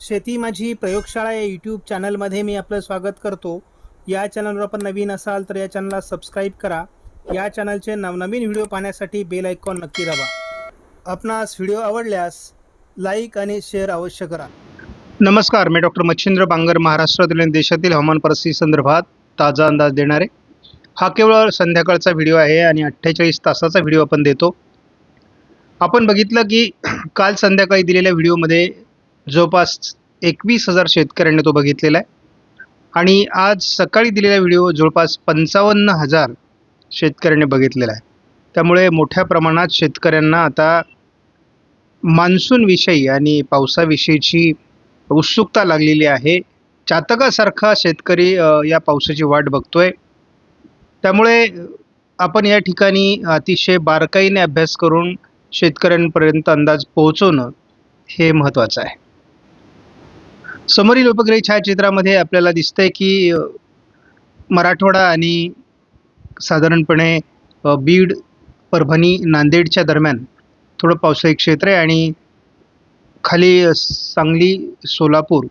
शेती माझी प्रयोगशाळा या यूट्यूब चॅनलमध्ये मी आपलं स्वागत करतो. या चॅनलवर आपण नवीन असाल तर या चॅनलला सबस्क्राईब करा. या चॅनलचे नवनवीन व्हिडिओ पाहण्यासाठी बेल आयकॉन नक्की दाबा. आपणास व्हिडिओ आवडल्यास लाईक आणि शेअर अवश्य करा. नमस्कार, मी डॉक्टर मच्छिंद्र बांगर, महाराष्ट्रातील आणि देशातील हवामान परिस्थिती संदर्भात ताजा अंदाज देणारे. हा केवळ संध्याकाळचा व्हिडिओ आहे आणि 48 तासाचा व्हिडिओ आपण देतो. आपण बघितलं की काल संध्याकाळी दिलेल्या व्हिडिओमध्ये जवळपास 21,000 शेतकऱ्यांनी तो बघितलेला आहे आणि आज सकाळी दिलेला व्हिडिओ जवळपास 55,000 शेतकऱ्यांनी बघितलेला आहे. त्यामुळे मोठ्या प्रमाणात शेतकऱ्यांना आता मान्सूनविषयी आणि पावसाविषयीची उत्सुकता लागलेली आहे. चातकासारखा शेतकरी या पावसाची वाट बघतोय. त्यामुळे आपण या ठिकाणी अतिशय बारकाईने अभ्यास करून शेतकऱ्यांपर्यंत अंदाज पोहोचवणं हे महत्त्वाचं आहे. समोरील उपग्रही छायाचित्रामध्ये आपल्याला दिसतंय की मराठवाडा आणि साधारणपणे बीड, परभणी, नांदेडच्या दरम्यान थोडं पावसाळी क्षेत्र आहे आणि खाली सांगली, सोलापूर,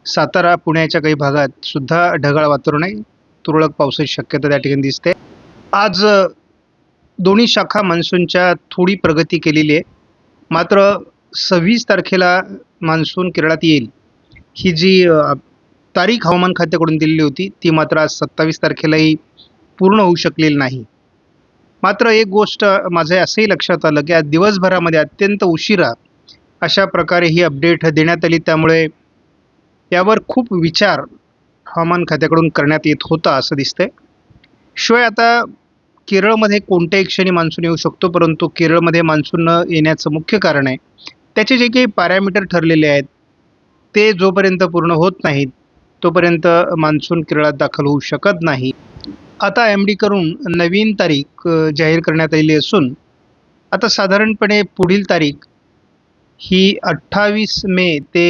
सातारा, पुण्याच्या काही भागात सुद्धा ढगाळ वातावरण आहे. तुरळक पावसाची शक्यता त्या ठिकाणी दिसते. आज दोन्ही शाखा मान्सूनच्या थोडी प्रगती केलेली आहे. मात्र 26 तारखेला मान्सून केरळात येईल ही जी तारीख हवामान खात्याकडून दिलेली होती ती मात्र आज 27 तारखेलाही पूर्ण होऊ शकलेली नाही. मात्र एक गोष्ट माझ्या असंही लक्षात आलं की आज दिवसभरामध्ये अत्यंत उशिरा अशा प्रकारे ही अपडेट देण्यात आली. त्यामुळे यावर खूप विचार हवामान खात्याकडून करण्यात येत होता असं दिसतंय. शिवाय आता केरळमध्ये कोणत्याही क्षणी मान्सून येऊ शकतो, परंतु केरळमध्ये मान्सून न येण्याचं मुख्य कारण आहे त्याचे जे काही पॅरामीटर ठरलेले आहेत ते जोपर्यंत पूर्ण होत नाहीत तोपर्यंत मान्सून केरळात दाखल होऊ शकत नाही. आता MD करून नवीन तारीख जाहीर करण्यात आलेली असून आता साधारणपणे पुढील तारीख ही 28 मे ते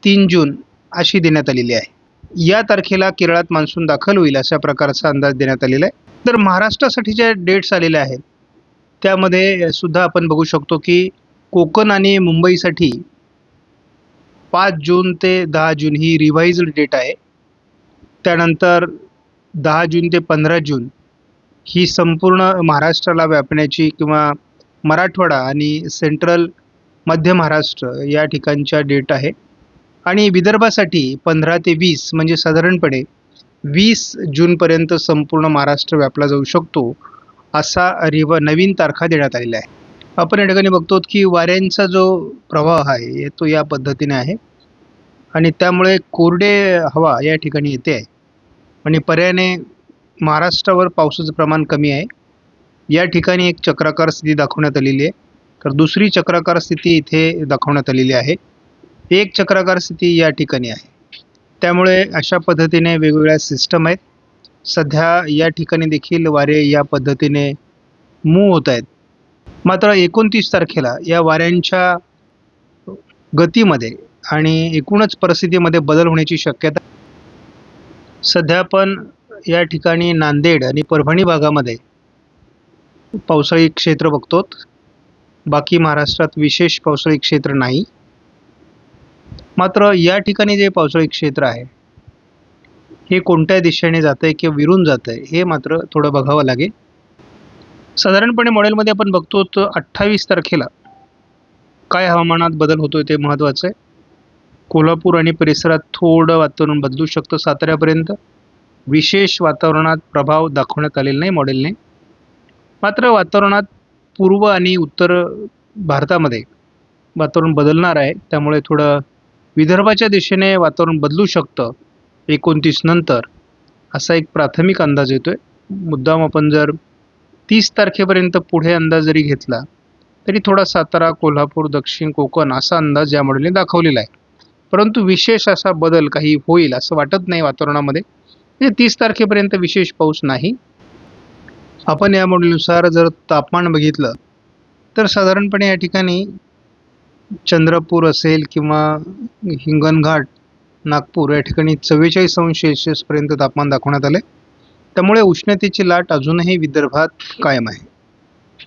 3 जून अशी देण्यात आलेली आहे. या तारखेला केरळात मान्सून दाखल होईल अशा प्रकारचा अंदाज देण्यात आलेला आहे. तर महाराष्ट्रासाठी ज्या डेट्स आलेल्या आहेत त्यामध्ये सुद्धा आपण बघू शकतो की कोकण आणि मुंबईसाठी 5 जून ते 10 जून ही रिवाइज्ड डेट आहे. त्यानंतर 10 जून ते 15 जून ही संपूर्ण महाराष्ट्राला व्यापण्याची किंवा मराठवाडा आणि सेंट्रल मध्य महाराष्ट्र या ठिकाणच्या डेट आहे. आणि विदर्भासाठी 15 ते 20 म्हणजे साधारणपणे 20 जूनपर्यंत संपूर्ण महाराष्ट्र व्यापला जाऊ शकतो असा नवीन तारखा देण्यात आलेल्या आहे. आपण या ठिकाणी बघतो की वाऱ्यांचा जो प्रवाह आहे तो या पद्धतीने आहे आणि त्यामुळे कोरडे हवा या ठिकाणी येते आहे आणि पर्यायाने महाराष्ट्रावर पावसाचं प्रमाण कमी आहे. या ठिकाणी एक चक्राकार स्थिती दाखवण्यात आलेली आहे, तर दुसरी चक्राकार स्थिती इथे दाखवण्यात आलेली आहे. एक चक्राकार स्थिती या ठिकाणी आहे. त्यामुळे अशा पद्धतीने वेगवेगळ्या सिस्टम आहेत. सध्या या ठिकाणी देखील वारे या पद्धतीने मूव्ह होत आहेत. मात्र 29 तारखेला या वाऱ्यांच्या गतीमध्ये आणि एकूणच परिस्थितीमध्ये बदल होण्याची शक्यता. सध्या आपण या ठिकाणी नांदेड आणि परभणी भागामध्ये पावसाळी क्षेत्र बघतो. बाकी महाराष्ट्रात विशेष पावसाळी क्षेत्र नाही. मात्र या ठिकाणी जे पावसाळी क्षेत्र आहे हे कोणत्या दिशेने जात आहे किंवा विरून जात आहे हे मात्र थोडं बघावं लागेल. साधारणपणे मॉडेलमध्ये आपण बघतो तर 28 तारखेला काय हवामानात बदल होतोय ते महत्त्वाचं आहे. कोल्हापूर आणि परिसरात थोडं वातावरण बदलू शकतं. साताऱ्यापर्यंत विशेष वातावरणात प्रभाव दाखवण्यात आलेला नाही मॉडेलने. मात्र वातावरणात पूर्व आणि उत्तर भारतामध्ये वातावरण बदलणार आहे. त्यामुळे थोडं विदर्भाच्या दिशेने वातावरण बदलू शकतं 29 नंतर असा एक प्राथमिक अंदाज येतोय. मुद्दाम आपण जर 30 तारखेपर्यंत पुढे अंदाज जरी घेतला तरी थोडा सातारा, कोल्हापूर, दक्षिण कोकण असा अंदाज या मॉडेलने दाखवलेला आहे. परंतु विशेष असा बदल काही होईल असं वाटत नाही वातावरणामध्ये. 30 तारखेपर्यंत विशेष पाऊस नाही. आपण या मॉडेलनुसार जर तापमान बघितलं तर साधारणपणे या ठिकाणी चंद्रपूर असेल किंवा हिंगणघाट, नागपूर या ठिकाणी 44° पर्यंत तापमान दाखवण्यात आले. त्यामुळे उष्णतेची लाट अजूनही विदर्भात कायम आहे.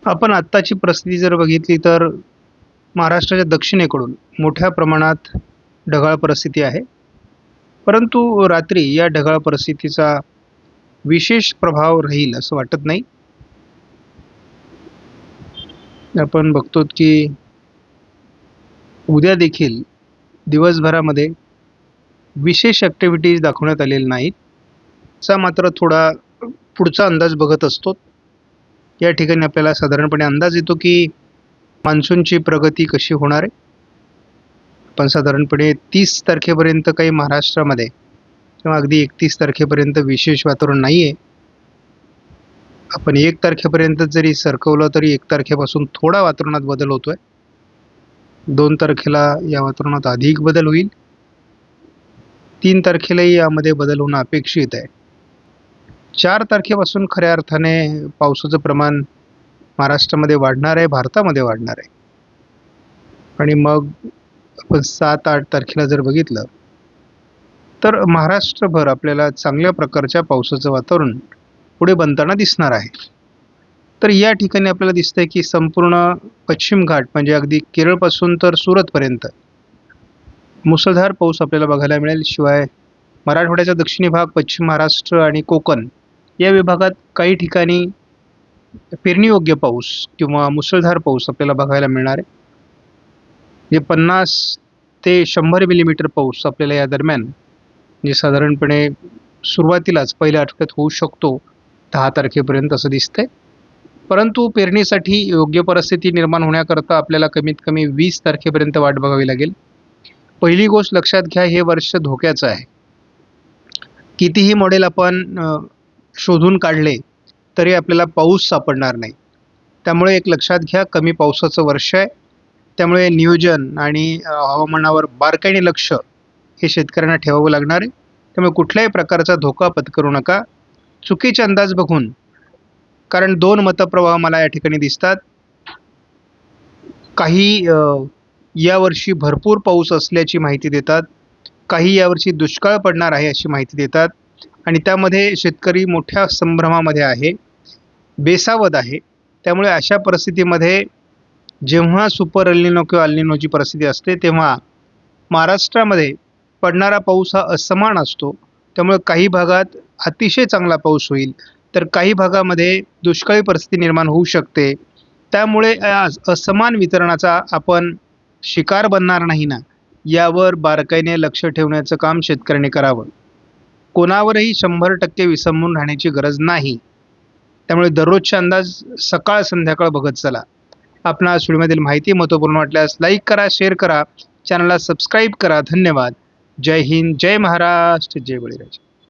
आपण आत्ताची परिस्थिती जर बघितली तर महाराष्ट्राच्या दक्षिणेकडून मोठ्या प्रमाणात ढगाळ परिस्थिती आहे. परंतु रात्री या ढगाळ परिस्थितीचा विशेष प्रभाव राहील असं वाटत नाही. आपण बघतो की उद्या देखील दिवसभरामध्ये विशेष ॲक्टिव्हिटीज दाखवण्यात आलेल्या नाहीत. चा मात्र थोडा पुढचा अंदाज बघत असतो. या ठिकाणी आपल्याला साधारणपणे अंदाज येतो की मान्सूनची प्रगती कशी होणार आहे. पण साधारणपणे 30 तारखेपर्यंत काही महाराष्ट्रामध्ये किंवा अगदी 31 तारखेपर्यंत विशेष वातावरण नाही आहे. आपण 1 तारखेपर्यंत जरी सरकवलं तरी 1 तारखेपासून थोडा वातावरणात बदल होतो आहे. 2 तारखेला या वातावरणात अधिक बदल होईल. 3 तारखेलाही यामध्ये बदल होणं अपेक्षित आहे. 4 तारखेपासून खऱ्या अर्थाने पावसाचं प्रमाण महाराष्ट्रामध्ये वाढणार आहे, भारतामध्ये वाढणार आहे. आणि मग आपण 7-8 तारखेला जर बघितलं तर महाराष्ट्रभर आपल्याला चांगल्या प्रकारच्या पावसाचं वातावरण पुढे बनताना दिसणार आहे. तर या ठिकाणी आपल्याला दिसतंय की संपूर्ण पश्चिम घाट म्हणजे अगदी केरळपासून तर सुरतपर्यंत मुसळधार पाऊस आपल्याला बघायला मिळेल. शिवाय मराठवाड्याचा दक्षिणी भाग, पश्चिम महाराष्ट्र आणि कोकण या विभागात काही ठिकाणी पेरणीयोग्य पाऊस किंवा मुसळधार पाऊस आपल्याला बघायला मिळणार आहे. जे 50 ते 100 मिलीमीटर पाऊस आपल्याला या दरम्यान म्हणजे साधारणपणे सुरुवातीलाच पहिल्या आठवड्यात होऊ शकतो 10 तारखेपर्यंत असं दिसतंय. परंतु पेरणीसाठी योग्य परिस्थिती निर्माण होण्याकरता आपल्याला कमीत कमी 20 तारखेपर्यंत वाट बघावी लागेल. पहिली गोष्ट लक्षात घ्या, हे वर्ष धोक्याचं आहे. कितीही मॉडेल आपण शोधून काढले तरी आपल्याला पाऊस सापडणार नाही. त्यामुळे एक लक्षात घ्या, कमी पावसाचं वर्ष आहे. त्यामुळे नियोजन आणि हवामानावर बारकाईने लक्ष हे शेतकऱ्यांना ठेवावं लागणार आहे. त्यामुळे कुठल्याही प्रकारचा धोका पत्करू नका चुकीचे अंदाज बघून. कारण 2 मतप्रवाह मला या ठिकाणी दिसतात. काही यावर्षी भरपूर पाऊस असल्याची माहिती देतात, काही यावर्षी दुष्काळ पडणार आहे अशी माहिती देतात आणि त्यामध्ये शेतकरी मोठ्या संभ्रमामध्ये आहे, बेसावध आहे. त्यामुळे अशा परिस्थितीमध्ये जेव्हा सुपर एल्निनो किंवा एल्निनोची परिस्थिती असते तेव्हा महाराष्ट्रामध्ये पडणारा पाऊस हा असमान असतो. त्यामुळे काही भागात अतिशय चांगला पाऊस होईल तर काही भागामध्ये दुष्काळी परिस्थिती निर्माण होऊ शकते. त्यामुळे असमान वितरणाचा आपण शिकार बनणार नाही ना, यावर बारकाईने लक्ष ठेवण्याचं काम शेतकऱ्यांनी करावं. कोणावरही 100% विसंबून राहण्याची गरज नाही. त्यामुळे दररोजचे अंदाज सकाळ संध्याकाळ बघत चला. आपणास व्हिडिओमधील माहिती महत्त्वपूर्ण वाटल्यास लाईक करा, शेअर करा, चॅनलला सबस्क्राईब करा. धन्यवाद. जय हिंद, जय महाराष्ट्र, जय बळीराजा.